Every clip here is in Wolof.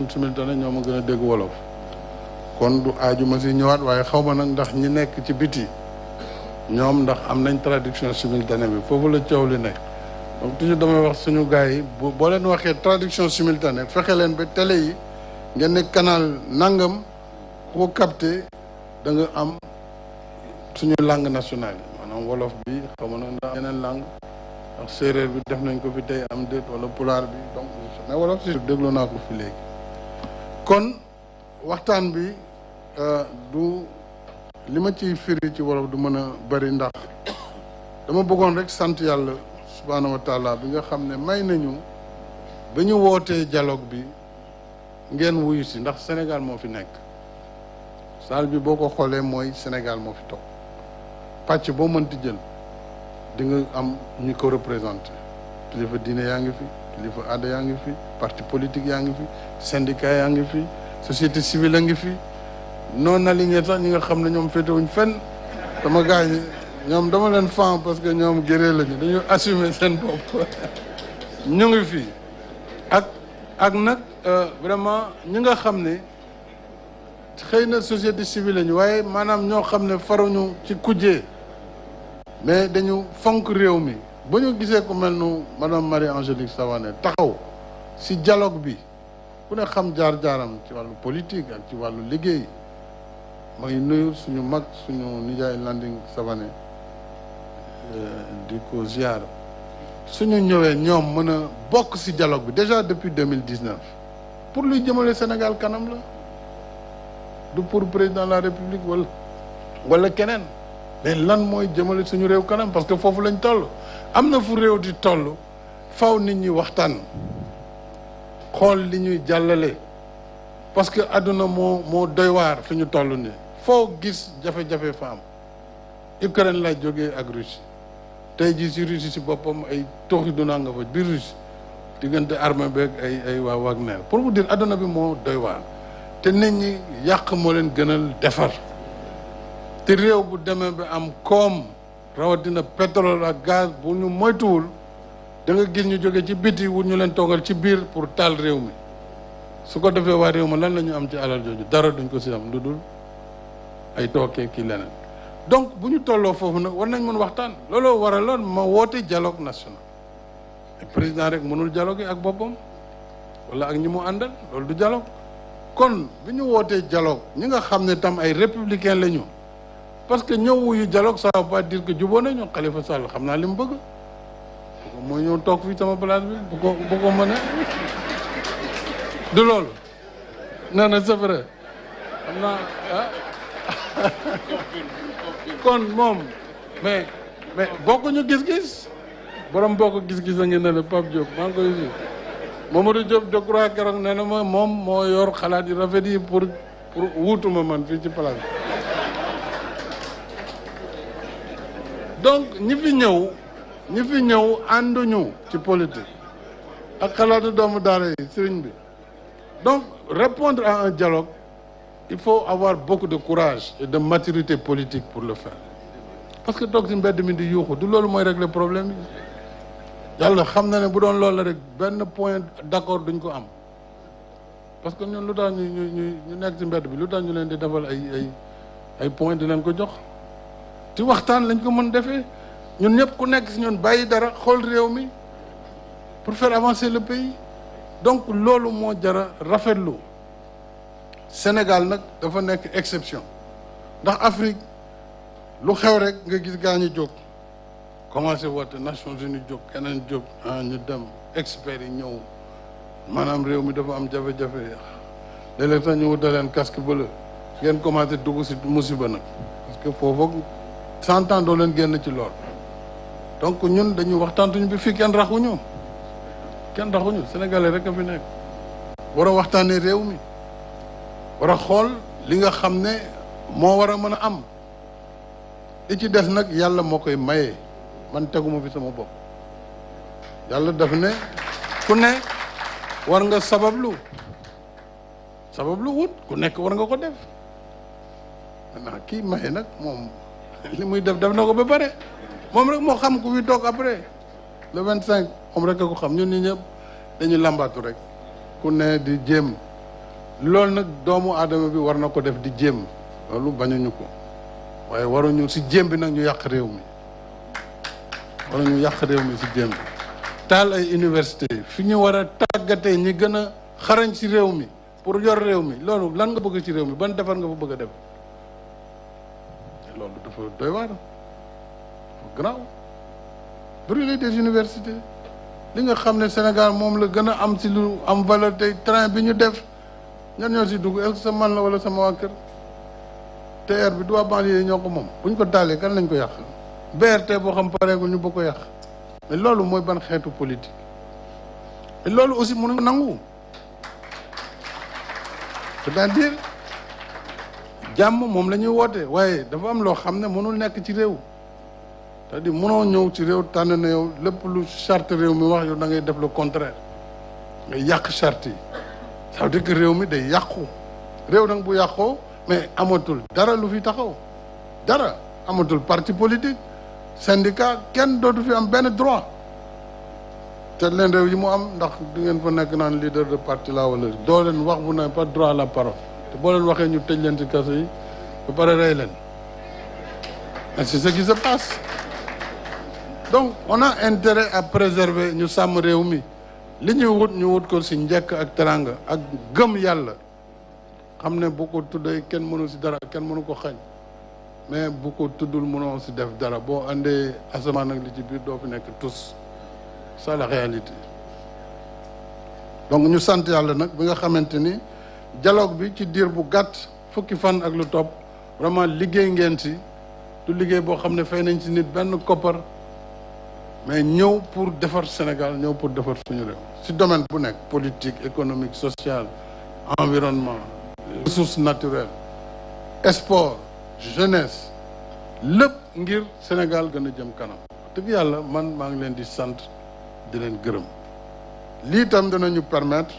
simultané ñoo ma gën a dégg wolof kon du aaju ma si ñëwaat waaye xaw ma nag ndax ñi nekk ci biti ñoom ndax am nañ traduction simultanée bi foofu la coow li nekk donc toujours damay wax suñu gars yi boo leen waxee traduction simultanée fexe leen ba télé yi ngeen ne canal nangam ku ko capté da nga am suñu langue nationale yi maanaam wolof bi xaw ma nag ndax yeneen langue ndax séeréer bi def nañ ko fi tey am déet wala pulaar bi donc mais wolof si déglu naa ko fi léegi kon waxtaan bi du li ma ciy firi ci wolof du mën a bari ndax dama bëggoon rek sant yàlla subhaanahu wa taala bi nga xam ne may nañu ba ñu wootee dialogue bi ngeen wuyu si ndax Sénégal moo fi nekk salle bi boo ko xoolee mooy Sénégal moo fi toog pàcc boo mënti jël di nga am ñu ko représenté kilifa diine yaa ngi fi kilifa aada yaa ngi fi parti politique yaa ngi fi syndicat yaa ngi fi société civile a ngi fi non aligné sax ñi nga xam ne ñoom féetewuñ fenn sama gars yi ñoom dama leen fan parce que ñoom géré lañu dañu assumer seen bopp ñu ngi fi ak nag vraiment ñi nga xam ne xëy na société civile lañu waaye maanaam ñoo xam ne faruñu ci kujjee mais dañu fonk réew mi ba ñu gisee ku mel nu madame Marie-Angélique Savané taxaw si dialogue bi ku ne xam jaar-jaaram ci wàllu politique ak ci wàllu liggéey ma ngi nuyu suñu mag suñu nijaay Landing Savané di ko ziar suñu ñëwee ñoom mën a bokk si dialogue bi déjà depuis 2019 pour luy jëmale Sénégal kanam la du pour président de la République wala keneen mais lan mooy jëmale suñu réew kanam parce que foofu lañ toll am na fu réew di toll faw nit ñi waxtaan xool li ñuy jàllale parce que àdduna moo doy waar fi ñu toll nii foo gis jafe-jafe fa am Ukraine la jógee ak Russie tey jii si Russie si boppam ay tooxi dunaa nga fa biir Russie diggante armée beeg ay waa Wagner pour vous dire àdduna bi moo doy waar te nit ñi yàq moo leen gënal defar te réew bu demee ba am koom rawatina pétrole ak gaz bu ñu moytuwul da nga gis ñu jóge ci biti wut ñu leen toogal ci biir pour taal réew mi su ko defee waa réew ma lan la ñu am ci alal jooju dara duñ ko si am lu dul ay tookee kii leneen donc bu ñu tolloo foofu nag war nañ mën waxtaan looloo waraloon ma woote dialogue national président rek mënul dialogue ak boppam wala ak ñi mu àndal loolu du dialogue kon bi ñu wootee dialogue ñi nga xam ne tam ay républicain la ñu parce que ñëw wuyu dialogue ça veut pas dire que juboo nañu Khalifa Sall xam naa li mu bëgg mooy ñëw toog fii sama place bi bu ko mënee du loolu non non c'est vrai xam naa kon moom mais bokkuñu gis-gis borom bokk gis-gis a ngi ne la Pape Diop maa ngi koy si Mamadou Diop je crois keroog nee na ma moom moo yor xalaat yu rafet yi pour wuutuma man fii ci place bi donc ñi fi ñëw ànduñu ci politique ak xalaatu doomu daara yi sëriñ bi donc répondre à un dialogue il faut avoir beaucoup de courage et de maturité politique pour le faire parce que toog si mbedd mi di yuuxu du loolu mooy régler problème yi yàlla xam na ne bu doon loolu la rek benn point d'accord duñ ko am parce que ñun lu tax ñu nekk si mbedd bi lu tax ñu leen di defal ay point di leen ko jox ci waxtaan lañ ko mën defee ñun ñëpp ku nekk si ñun bàyyi dara xool réew mi pour faire avancer le pays donc loolu moo jara rafetlu Sénégal nag dafa nekk exception ndax Afrique lu xew rek nga gis gaa ñu jóg commencé woote Nations Unies jóg keneen jóg ñu dem experts yi ñëw maanaam réew mi dafa am jafe-jafe léeg-léeg sax ñu wutal leen casque bleu ngeen commencé dugg si musiba nag parce que foofu 100 ans doo leen génn ci lool donc ñun dañuy waxtaantuñu bi fii kenn raxuñu sénégalais rek a fi nekk war a waxtaanee réew mi war a xool li nga xam ne moo war a mën a am li ci des nag yàlla moo koy maye man teguma fi sama bopp yàlla daf ne ku ne war nga sabablu wut ku nekk war nga ko def maintenant kii maye nag moom li muy def na ko ba pare moom rek moo xam ku fi toog après le 25 moom rek a ko xam ñun ñi ñëpp dañu làmbaatu rek ku ne di jéem loolu nag doomu aadama bi war na ko def di jéem loolu bañuñu ko waaye waruñu si jéem bi nag ñu yàq réew mi waruñu yàq réew mi si jéem bi taal ay université fi ñu war a tàggatee ñi gën a xarañ si réew mi pour yor réew mi loolu lan nga bëgg ci réew mi ban defar nga fa bëgg a def loolu dafa doy waar dafa garaaw brûler des universités li nga xam ne Sénégal moom la gën a am si lu am valeur tey train bi ñu def ñan ñoo si dugg est-ce que sa man la wala sama waa kër TER bi du waa banlieue yi ñoo ko moom bu ñu ko taalee kan lañ ko yàq BRT boo xam pareegul ñu bëgg ko yàq mais loolu mooy ban xeetu politique et loolu aussi mënuñu nangu c'est-à-dire jàmm moom la ñuy woote waaye dafa am loo xam ne mënul nekk ci réew c'est-à-dire mënoo ñëw ci réew tànn na yow lépp lu charte réew mi wax yow da ngay def le contraire ngay yàq charte yi ça veut dire que réew mi day yàqu réew nag bu yàqoo mais amatul dara lu fi taxaw dara amatul parti politique syndicat kenn dootu fi am benn droit te leen réew yi mu am ndax du ngeen fa nekk naan leader de parti la wala doo leen wax bu ne pas droit à la parole te boo leen waxee ñu tëj leen ci kaso yi ba pare rey leen et c'est ce qui se passe donc on a intérêt à préserver ñu sàmm réew mi li ñuy wut ñu wut ko si njëkk ak teranga ak gëm yàlla xam ne bu ko tuddee kenn mënu si dara kenn mënu ko xañ mais bu ko tuddul mënoo si def dara boo andee asamaan ak li ci biir doo fi nekk tous c'est la réalité donc ñu sant yàlla nag bi nga xamante ni dialogue bi ci diir bu gàtt fukki fan ak lu topp vraiment liggéey ngeen si du liggéey boo xam ne fay nañ si nit benn koppar mais ñëw pour defar Sénégal ñëw pour defar suñu réew si domaine bu nekk politique économique social environnement ressources naturelles sport jeunesse lépp ngir Sénégal gën a jëm kanam dëgg yàlla man maa ngi leen di sant di leen gërëm lii tam dinañu permettre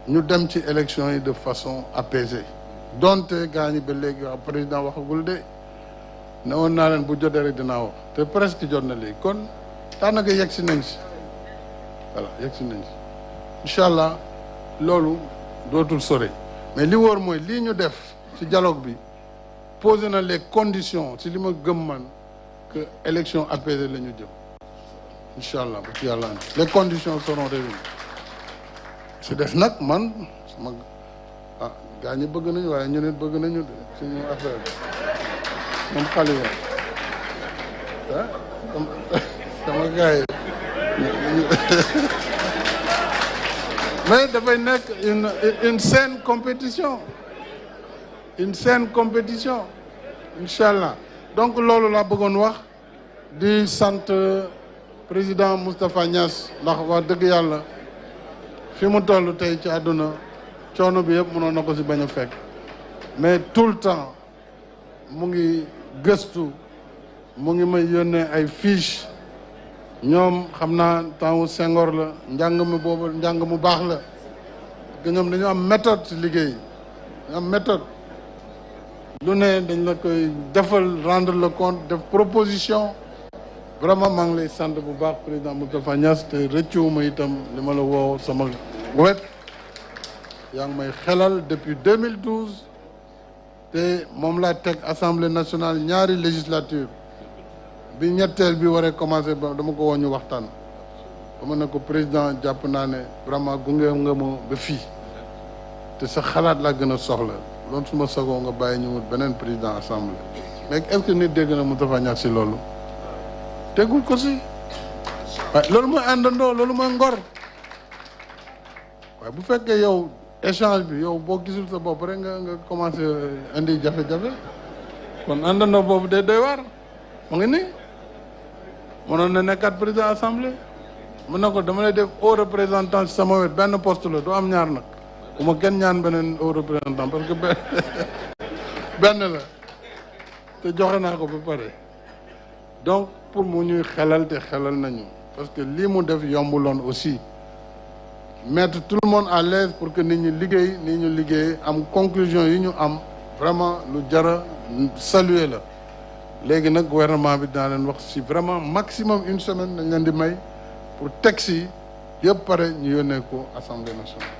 ñu dem ci élection yi de façon apaisée donte gaa ñi ba léegi wax président waxagul de ne woon naa leen bu jotee rek dinaa wax te presque jot na léegi kon daanaka yegg si nañ si voilà yegg si nañ si incha allah loolu dootul sore mais li wóor mooy lii ñu def ci dialogue bi posé na les conditions ci li ma gëm man que élection apaisée la ñu jëm incha allah ba ci yàlla les conditions seront réunies si des nag man sama gaa ñi bëgg nañu waaye ñu nit bëgg nañu de suñu affaire moom xaliwa sama gars yi mais dafay nekk une saine compétition incha allah donc loolu laa bëggoon wax di sant président Moustapha Niass ndax wax dëgg yàlla fi mu toll tey ci àdduna coono bi yëpp mënoon na ko si bañ a fekk mais tout le temps mu ngi gëstu mu ngi may yónnee ay fiche ñoom xam naa temps Senghor la njàng mi boobu njàng mu baax la te ñoom dañu am méthode si liggéey dañu am méthode lu ne dañ la koy defal rendre le compte def proposition vraiment maa ngi lay sant bu baax président Moustapha Niass te rëccuwuma itam li ma la woo sama wet yaa ngi may xelal depuis 2012 te moom laa teg assemblée nationale ñaari législature bi ñetteel bi waree commencé ba dama ko woo ñu waxtaan dama ne ko président jàpp naa ne vraiment gunge nga ma ba fii te sa xalaat laa gën a soxla loolu su ma sagoo nga bàyyi ñu wut beneen président assemblée mais est-ce que nit dégg na Moustapha Niass si loolu tegul ko si waaye loolu mooy àndandoo loolu mooy ngor waaye bu fekkee yow échange bi yow boo gisul sa bopp rek nga commencé indi jafe-jafe kon àndandoo boobu day doy waar mu ngi nii mënoon na nekkaat président assemblée mën na ko dama lay def haut représentant ci sama wet benn poste la doo am ñaar nag bu ma kenn ñaan beneen haut représentant parce que benn la te joxe naa ko ba pare donc pour mu ñuy xelal te xelal nañu parce que lii mu def yombuloon aussi mettre tout le monde à l'aise pour que nit ñi liggéey am conclusion yi ñu am vraiment lu jara saluer la léegi nag gouvernement bi dinaa leen wax si vraiment maximum une semaine dañ leen di may pour texte yi yëpp pare ñu yónnee ko assemblée nationale